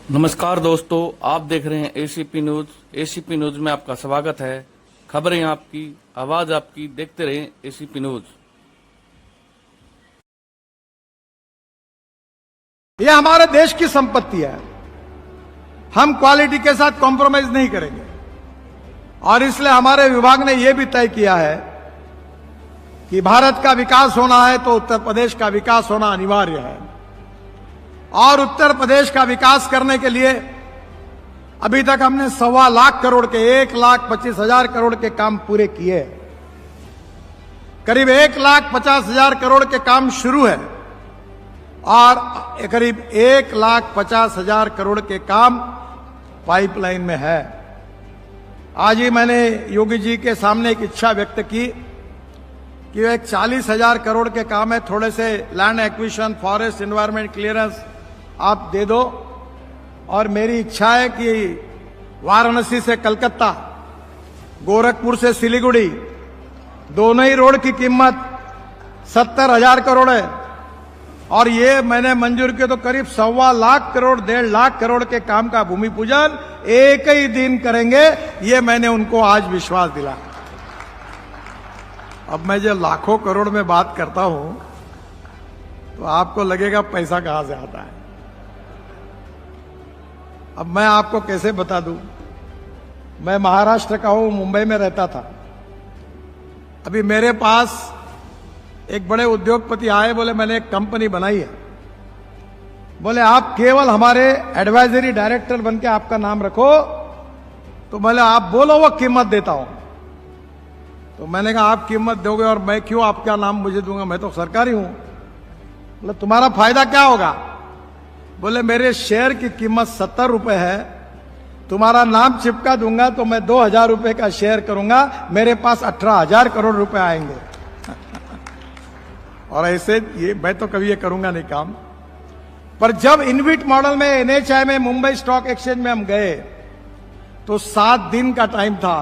नमस्कार दोस्तों, आप देख रहे हैं एसीपी न्यूज। एसीपी न्यूज में आपका स्वागत है। खबरें आपकी, आवाज आपकी, देखते रहें एसीपी न्यूज। ये हमारे देश की संपत्ति है। हम क्वालिटी के साथ कॉम्प्रोमाइज नहीं करेंगे और इसलिए हमारे विभाग ने यह भी तय किया है कि भारत का विकास होना है तो उत्तर प्रदेश का विकास होना अनिवार्य है। और उत्तर प्रदेश का विकास करने के लिए अभी तक हमने 1.25 लाख करोड़ के 1,25,000 करोड़ के काम पूरे किए। करीब 1,50,000 करोड़ के काम शुरू है और करीब 1,50,000 करोड़ के काम पाइपलाइन में है। आज ही मैंने योगी जी के सामने एक इच्छा व्यक्त की कि एक 40,000 करोड़ के काम है, थोड़े से land acquisition, forest, environment clearance आप दे दो। और मेरी इच्छा है कि वाराणसी से कलकत्ता, गोरखपुर से सिलीगुड़ी, दोनों ही रोड की कीमत 70,000 करोड़ है और ये मैंने मंजूर किया तो करीब 1.25 लाख करोड़, 1.5 लाख करोड़ के काम का भूमि पूजन एक ही दिन करेंगे। ये मैंने उनको आज विश्वास दिला। अब मैं जो लाखों करोड़ में बात करता हूं तो आपको लगेगा पैसा कहां से आता है। अब मैं आपको कैसे बता दूं, मैं महाराष्ट्र का हूं, मुंबई में रहता था। अभी मेरे पास एक बड़े उद्योगपति आए, बोले मैंने एक कंपनी बनाई है। बोले आप केवल हमारे एडवाइजरी डायरेक्टर बन के आपका नाम रखो। तो बोले आप बोलो, वो कीमत देता हूं। तो मैंने कहा आप कीमत दोगे और मैं क्यों आपका नाम मुझे दूंगा, मैं तो सरकारी हूं। बोले तुम्हारा फायदा क्या होगा। बोले मेरे शेयर की कीमत 70 रुपए है, तुम्हारा नाम चिपका दूंगा तो मैं 2,000 रुपए का शेयर करूंगा, मेरे पास 18,000 करोड़ रुपए आएंगे। और ऐसे ये मैं तो कभी ये करूंगा नहीं काम। पर जब इनविट मॉडल में एनएचआई में मुंबई स्टॉक एक्सचेंज में हम गए तो 7 दिन का टाइम था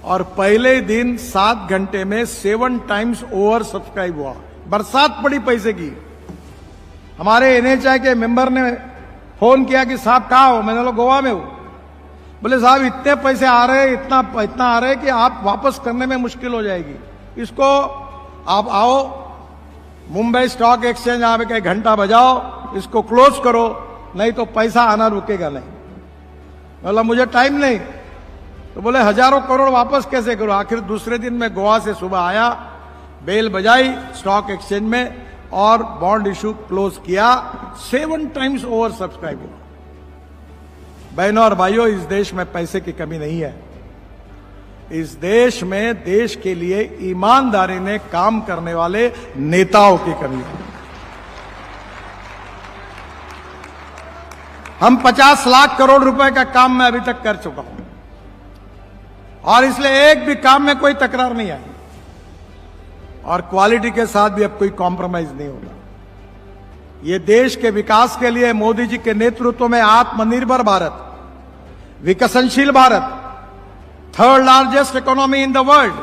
और पहले दिन 7 घंटे में 7 टाइम्स ओवर सब्सक्राइब हुआ। बरसात पड़ी पैसे की। हमारे एनएचआई के मेंबर ने फोन किया कि साहब कहाँ हो। मैंने बोला गोवा में हूं। बोले साहब इतने पैसे आ रहे हैं, इतना आ रहे हैं कि आप वापस करने में मुश्किल हो जाएगी। इसको आप आओ मुंबई स्टॉक एक्सचेंज आके 1 घंटा बजाओ, इसको क्लोज करो, नहीं तो पैसा आना रुकेगा नहीं। बोला मुझे टाइम नहीं। तो बोले हजारों करोड़ वापस कैसे करो। आखिर दूसरे दिन मैं गोवा से सुबह आया, बेल बजाई स्टॉक एक्सचेंज में और बॉन्ड इशू क्लोज किया। 7 टाइम्स ओवर सब्सक्राइब हुआ। बहनों और भाइयों, इस देश में पैसे की कमी नहीं है। इस देश में देश के लिए ईमानदारी ने काम करने वाले नेताओं की कमी है। हम 50 लाख करोड़ रुपए का काम मैं अभी तक कर चुका हूं और इसलिए एक भी काम में कोई तकरार नहीं आई और क्वालिटी के साथ भी अब कोई कॉम्प्रोमाइज नहीं होगा। ये देश के विकास के लिए मोदी जी के नेतृत्व में आत्मनिर्भर भारत, विकसनशील Bharat, 3rd largest economy in the world,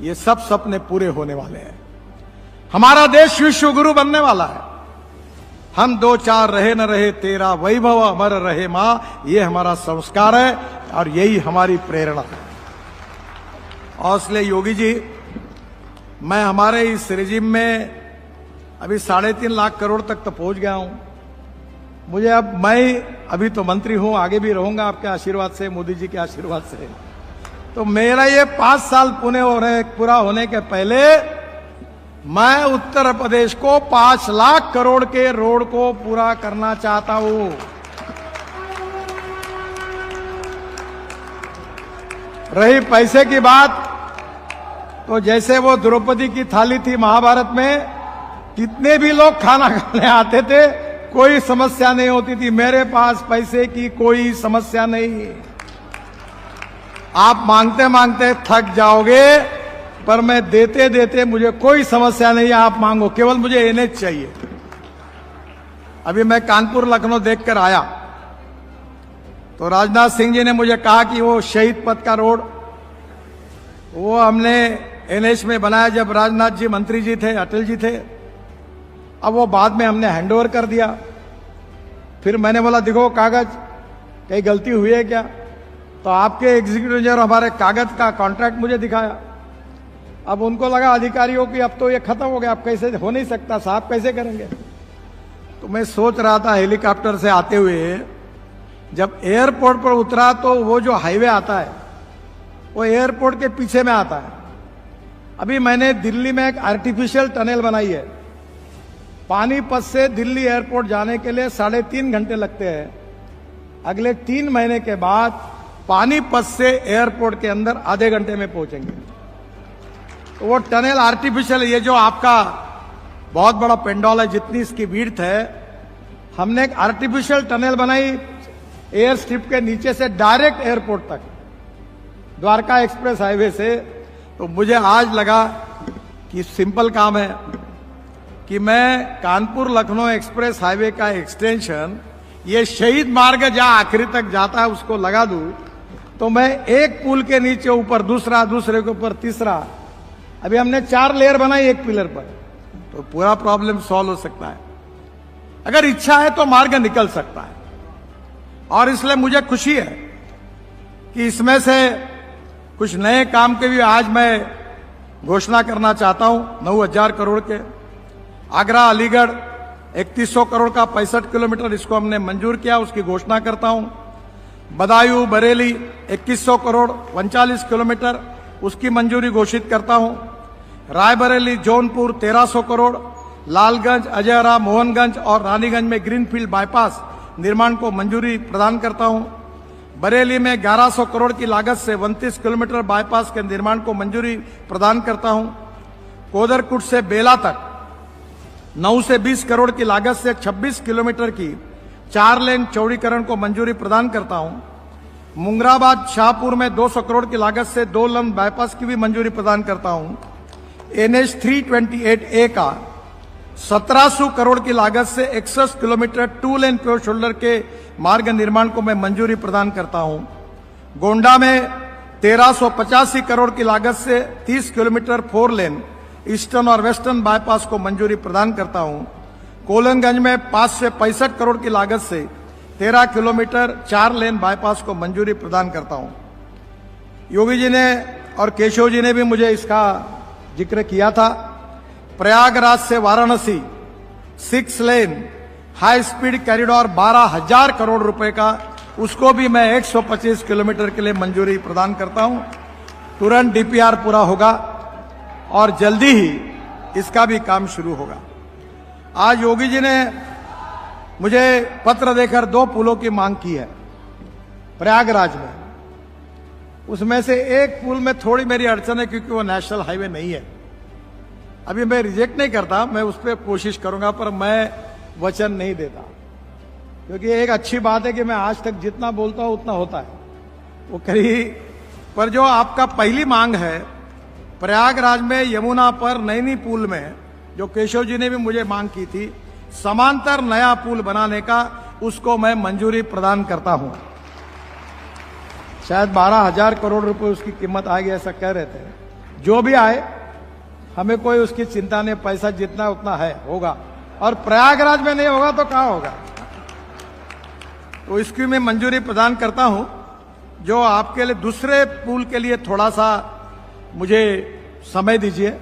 ये सब सपने पूरे होने वाले हैं। हमारा देश विश्व गुरु बनने वाला है। हम 2-4 रहे न रहे तेरा वैभव अमर रहे मां, ये हमारा संस्कार है और यही हमारी प्रेरणा है। और इसलिए योगी जी, मैं हमारे इस रिजिम में अभी 3.5 लाख करोड़ तक तो पहुंच गया हूं। मुझे अब मैं अभी तो मंत्री हूं, आगे भी रहूंगा आपके आशीर्वाद से, मोदी जी के आशीर्वाद से। तो मेरा ये 5 साल पूरा होने के पहले मैं उत्तर प्रदेश को 5 लाख करोड़ के रोड को पूरा करना चाहता हूं। रही पैसे की बात, तो जैसे वो द्रौपदी की थाली थी महाभारत में, कितने भी लोग खाना खाने आते थे, कोई समस्या नहीं होती थी। मेरे पास पैसे की कोई समस्या नहीं। आप मांगते मांगते थक जाओगे, पर मैं देते देते मुझे कोई समस्या नहीं है। आप मांगो, केवल मुझे एनएच चाहिए। अभी मैं कानपुर लखनऊ देखकर आया तो राजनाथ सिंह जी ने मुझे कहा कि वो शहीद पथ का रोड वो हमने एनएच में बनाया जब राजनाथ जी मंत्री जी थे, अटल जी थे। अब वो बाद में हमने हैंडओवर कर दिया। फिर मैंने बोला देखो कागज कहीं गलती हुई है क्या? तो आपके एग्जीक्यूटिव इंजीनियर हमारे कागज का कॉन्ट्रैक्ट मुझे दिखाया। अब उनको लगा अधिकारियों की अब तो ये खत्म हो गया, अब कैसे हो नहीं सकता साहब, कैसे करेंगे? तो मैं सोच रहा था हेलीकॉप्टर से आते हुए जब एयरपोर्ट पर उतरा तो वो जो हाईवे आता है वो एयरपोर्ट के पीछे में आता है। अभी मैंने दिल्ली में एक आर्टिफिशियल टनल बनाई है। पानीपत से दिल्ली एयरपोर्ट जाने के लिए 3.5 घंटे लगते हैं। अगले 3 महीने के बाद पानीपत से एयरपोर्ट के अंदर आधे घंटे में पहुंचेंगे। तो वो टनल आर्टिफिशियल, ये जो आपका बहुत बड़ा पेंडोल है जितनी इसकी विड्थ है, हमने एक आर्टिफिशियल टनल बनाई एयर स्ट्रिप के नीचे से डायरेक्ट एयरपोर्ट तक, द्वारका एक्सप्रेस हाईवे से। तो मुझे आज लगा कि सिंपल काम है कि मैं कानपुर लखनऊ एक्सप्रेस हाईवे का एक्सटेंशन, ये शहीद मार्ग जहां आखिरी तक जाता है उसको लगा दूं, तो मैं एक पुल के नीचे ऊपर दूसरा, दूसरे के ऊपर तीसरा, अभी हमने 4 लेयर बनाई एक पिलर पर, तो पूरा प्रॉब्लम सॉल्व हो सकता है। अगर इच्छा है तो मार्ग निकल सकता है। और इसलिए मुझे खुशी है कि इसमें से कुछ नए काम के भी आज मैं घोषणा करना चाहता हूं। 9,000 करोड़ के आगरा अलीगढ़ 3100 करोड़ का 65 किलोमीटर, इसको हमने मंजूर किया, उसकी घोषणा करता हूं। बदायूं बरेली 2100 करोड़ 39 किलोमीटर, उसकी मंजूरी घोषित करता हूं। रायबरेली जौनपुर 1300 करोड़, लालगंज अजयरा मोहनगंज और रानीगंज में ग्रीनफील्ड बाईपास निर्माण को मंजूरी प्रदान करता हूं। बरेली में 1100 करोड़ की लागत से 29 किलोमीटर बाईपास के निर्माण को मंजूरी प्रदान करता हूं। कोदरकुट से बेला तक 9 से 20 करोड़ की लागत से 26 किलोमीटर की 4 लेन चौड़ीकरण को मंजूरी प्रदान करता हूं। मुंगराबाद शाहपुर में 200 करोड़ की लागत से 2 लेन बाईपास की भी मंजूरी प्रदान करता हूं। NH 328A का 1700 करोड़ की लागत से 61 किलोमीटर 2 लेन प्योर शोल्डर के मार्ग निर्माण को मैं मंजूरी प्रदान करता हूं। गोंडा में 1385 करोड़ की लागत से 30 किलोमीटर 4 लेन ईस्टर्न और वेस्टर्न बाईपास को मंजूरी प्रदान करता हूं। कोलनगंज में 565 करोड़ की लागत से 13 किलोमीटर 4 लेन बाईपास को मंजूरी प्रदान करता हूं। योगी जी ने और केशव जी ने भी मुझे इसका जिक्र किया था। प्रयागराज से वाराणसी 6 लेन हाई स्पीड कॉरिडोर 12,000 करोड़ रुपए का, उसको भी मैं 125 किलोमीटर के लिए मंजूरी प्रदान करता हूं। तुरंत DPR पूरा होगा और जल्दी ही इसका भी काम शुरू होगा। आज योगी जी ने मुझे पत्र देकर 2 पुलों की मांग की है प्रयागराज में। उसमें से एक पुल में थोड़ी मेरी अड़चन है क्योंकि वो नेशनल हाईवे नहीं है। अभी मैं रिजेक्ट नहीं करता, मैं उस पर कोशिश करूंगा, पर मैं वचन नहीं देता, क्योंकि एक अच्छी बात है कि मैं आज तक जितना बोलता हूं उतना होता है वो करी। पर जो आपका पहली मांग है प्रयागराज में यमुना पर नैनी पुल में, जो केशव जी ने भी मुझे मांग की थी, समांतर नया पुल बनाने का, उसको मैं मंजूरी प्रदान करता हूं। शायद 12,000 करोड़ रुपए उसकी कीमत आएगी ऐसा कह रहे थे। जो भी आए हमें कोई उसकी चिंता नहीं, पैसा जितना उतना है होगा, और प्रयागराज में नहीं होगा तो कहां होगा। तो इसकी मैं मंजूरी प्रदान करता हूं। जो आपके लिए दूसरे पुल के लिए थोड़ा सा मुझे समय दीजिए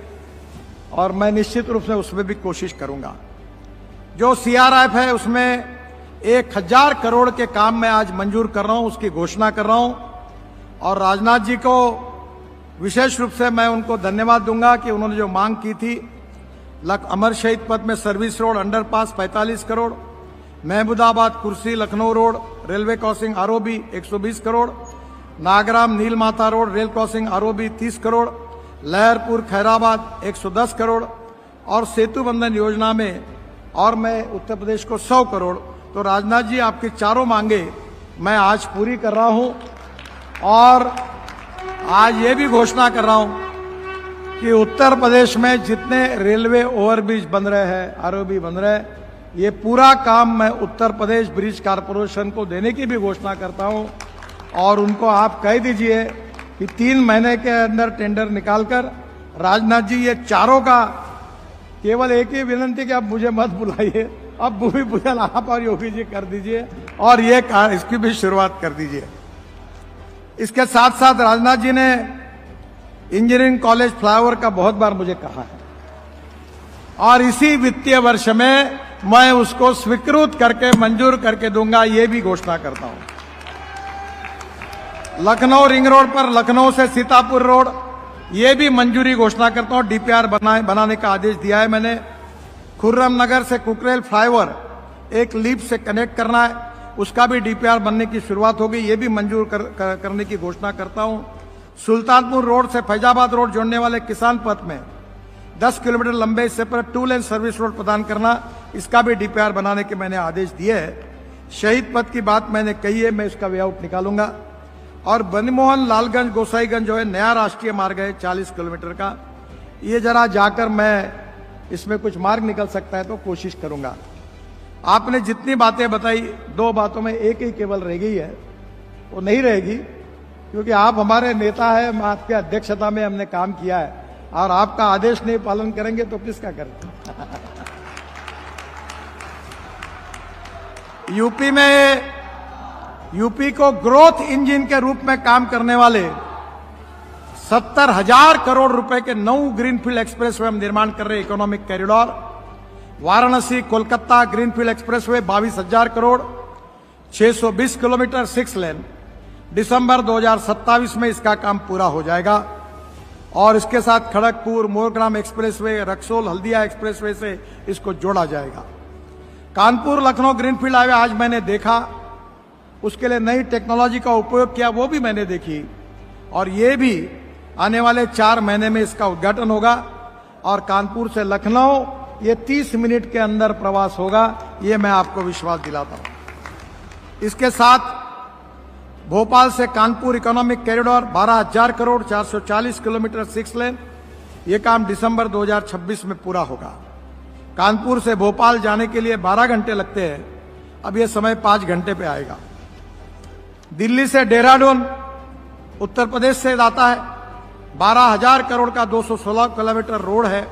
और मैं निश्चित रूप से उसमें भी कोशिश करूंगा। जो CRF है उसमें 1,000 करोड़ के काम मैं आज मंजूर कर रहा हूं, उसकी घोषणा कर रहा हूं। और राजनाथ जी को विशेष रूप से मैं उनको धन्यवाद दूंगा कि उन्होंने जो मांग की थी, अमर शहीद पथ में service road underpass 45 crore, Mahmudabad Kursi Lucknow road railway crossing ROB 120 crore, Nagram Neel Mata road rail crossing ROB 30 crore, Laharpur Khairabad 110 crore, और सेतु बंधन योजना में और मैं उत्तर प्रदेश को 100 करोड़। तो राजनाथ जी आपकी चारों मांगे मैं आज पूरी कर रहा हूं। और आज ये भी घोषणा कर रहा हूं कि उत्तर प्रदेश में जितने रेलवे ओवरब्रिज बन रहे हैं, ROB बन रहे हैं, ये पूरा काम मैं उत्तर प्रदेश ब्रिज कारपोरेशन को देने की भी घोषणा करता हूं। और उनको आप कह दीजिए कि 3 महीने के अंदर टेंडर निकालकर, राजनाथ जी ये चारों का, केवल एक ही विनंती कि आप मुझे मत बुलाइए, अब भूमि पूजन आप और योगी जी कर दीजिए और ये इसकी भी शुरुआत कर दीजिए। इसके साथ साथ राजनाथ जी ने इंजीनियरिंग कॉलेज फ्लाईओवर का बहुत बार मुझे कहा है और इसी वित्तीय वर्ष में मैं उसको स्वीकृत करके मंजूर करके दूंगा, ये भी घोषणा करता हूं। लखनऊ रिंग रोड पर लखनऊ से सीतापुर रोड, ये भी मंजूरी घोषणा करता हूं। डीपीआर बनाने का आदेश दिया है मैंने। खुर्रम नगर से कुकरेल फ्लाईओवर एक लीप से कनेक्ट करना है, उसका भी डीपीआर बनने की शुरुआत होगी, ये भी मंजूर करने की घोषणा करता हूं। सुल्तानपुर रोड से फैजाबाद रोड जोड़ने वाले किसान पथ में 10 किलोमीटर लंबे हिस्से पर 2 लेन सर्विस रोड प्रदान करना, इसका भी डीपीआर बनाने के मैंने आदेश दिए है। शहीद पथ की बात मैंने कही है, मैं इसका वेआउट निकालूंगा। और बनमोहन लालगंज गोसाईगंज जो है नया राष्ट्रीय मार्ग है 40 किलोमीटर का, ये जरा जाकर मैं इसमें कुछ मार्ग निकल सकता है तो कोशिश करूंगा। आपने जितनी बातें बताई, 2 बातों में एक ही केवल रह गई है, वो नहीं रहेगी क्योंकि आप हमारे नेता है, आपके अध्यक्षता में हमने काम किया है और आपका आदेश नहीं पालन करेंगे तो किसका करेंगे। यूपी को ग्रोथ इंजन के रूप में काम करने वाले 70,000 करोड़ रुपए के 9 ग्रीनफील्ड एक्सप्रेसवे हम निर्माण कर रहे हैं। Economic corridor Varanasi Kolkata greenfield expressway 22,000 crore, 620 kilometre 6 लेन। दिसंबर 2027 में इसका काम पूरा हो जाएगा और इसके साथ खड़गपुर मोरग्राम एक्सप्रेसवे, रक्सोल हल्दिया एक्सप्रेसवे से इसको जोड़ा जाएगा। कानपुर लखनऊ ग्रीनफील्ड हाईवे आज मैंने देखा, उसके लिए नई टेक्नोलॉजी का उपयोग किया, वो भी मैंने देखी और ये भी आने वाले 4 महीने में इसका उद्घाटन होगा और कानपुर से लखनऊ ये 30 मिनट के अंदर प्रवास होगा, ये मैं आपको विश्वास दिलाता हूं। इसके साथ भोपाल से Kanpur economic corridor 12,000 crore 440 kilometre 6 लेन, ये काम दिसंबर 2026 में पूरा होगा। कानपुर से भोपाल जाने के लिए 12 घंटे लगते हैं, अब ये समय 5 घंटे पे आएगा। दिल्ली से देहरादून उत्तर प्रदेश से जाता है, 12,000 करोड़ का 216 किलोमीटर रोड है,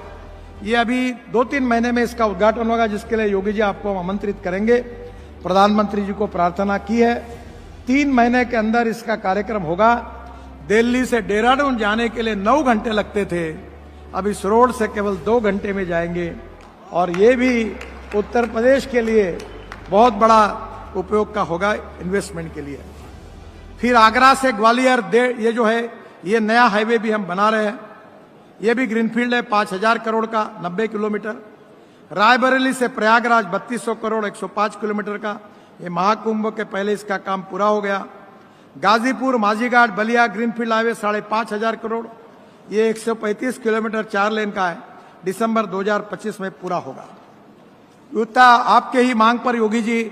ये अभी 2-3 महीने में इसका उद्घाटन होगा, जिसके लिए योगी जी आपको आमंत्रित करेंगे। प्रधानमंत्री जी को प्रार्थना की है, 3 महीने के अंदर इसका कार्यक्रम होगा। दिल्ली से देहरादून जाने के लिए 9 घंटे लगते थे, अब इस रोड से केवल 2 घंटे में जाएंगे और ये भी उत्तर प्रदेश के लिए बहुत बड़ा उपयोग का होगा इन्वेस्टमेंट के लिए। फिर आगरा से ग्वालियर ये जो है ये नया हाईवे भी हम बना रहे हैं, ये भी ग्रीनफील्ड है 5,000 करोड़ का 90 किलोमीटर। रायबरेली से प्रयागराज 3200 करोड़ 105 किलोमीटर का, ये महाकुंभ के पहले इसका काम पूरा हो गया। गाजीपुर माजीघाट बलिया ग्रीनफील्ड हाईवे 5,500 करोड़, ये 135 किलोमीटर 4 लेन का है, दिसंबर 2025 में पूरा होगा। युक्ता आपके ही मांग पर योगी जी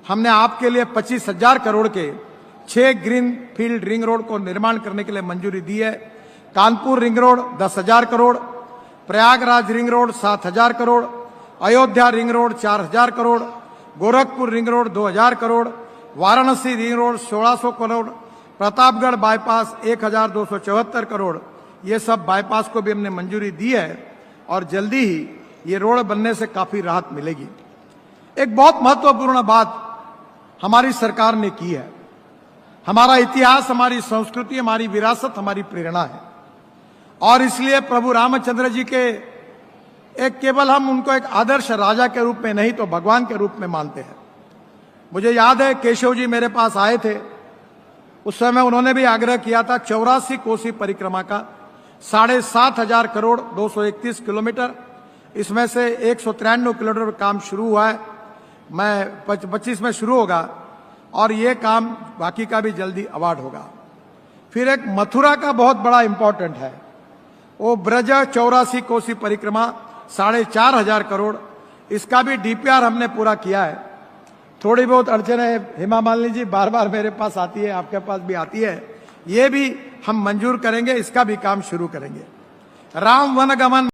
हमने आपके लिए 25,000 करोड़ के 6 ग्रीनफील्ड रिंग रोड को निर्माण करने के लिए मंजूरी दी है। Kanpur ring road 10,000 crore, Prayagraj ring road 7,000 crore, Ayodhya ring road 4,000 crore, Gorakhpur ring road 2,000 crore, Varanasi ring road 1,600 crore, Pratapgarh bypass 1,274 crore, ये सब बाईपास को भी हमने मंजूरी दी है और जल्दी ही ये रोड बनने से काफी राहत मिलेगी। एक बहुत महत्वपूर्ण बात हमारी सरकार ने की है, हमारा इतिहास, हमारी संस्कृति, हमारी विरासत, हमारी प्रेरणा है और इसलिए प्रभु रामचंद्र जी के एक केवल हम उनको एक आदर्श राजा के रूप में नहीं तो भगवान के रूप में मानते हैं। मुझे याद है केशव जी मेरे पास आए थे, उस समय उन्होंने भी आग्रह किया था 84 कोसी परिक्रमा का 7,500 करोड़ 231 किलोमीटर, इसमें से 193 किलोमीटर काम शुरू हुआ है, मैं 25 में शुरू होगा और ये काम बाकी का भी जल्दी अवार्ड होगा। फिर एक मथुरा का बहुत बड़ा इंपॉर्टेंट है, वो ब्रज 84 कोसी परिक्रमा 4,500 करोड़, इसका भी डीपीआर हमने पूरा किया है। थोड़ी बहुत अड़चने हेमा मालिनी जी बार बार मेरे पास आती है, आपके पास भी आती है, ये भी हम मंजूर करेंगे, इसका भी काम शुरू करेंगे। राम वनगमन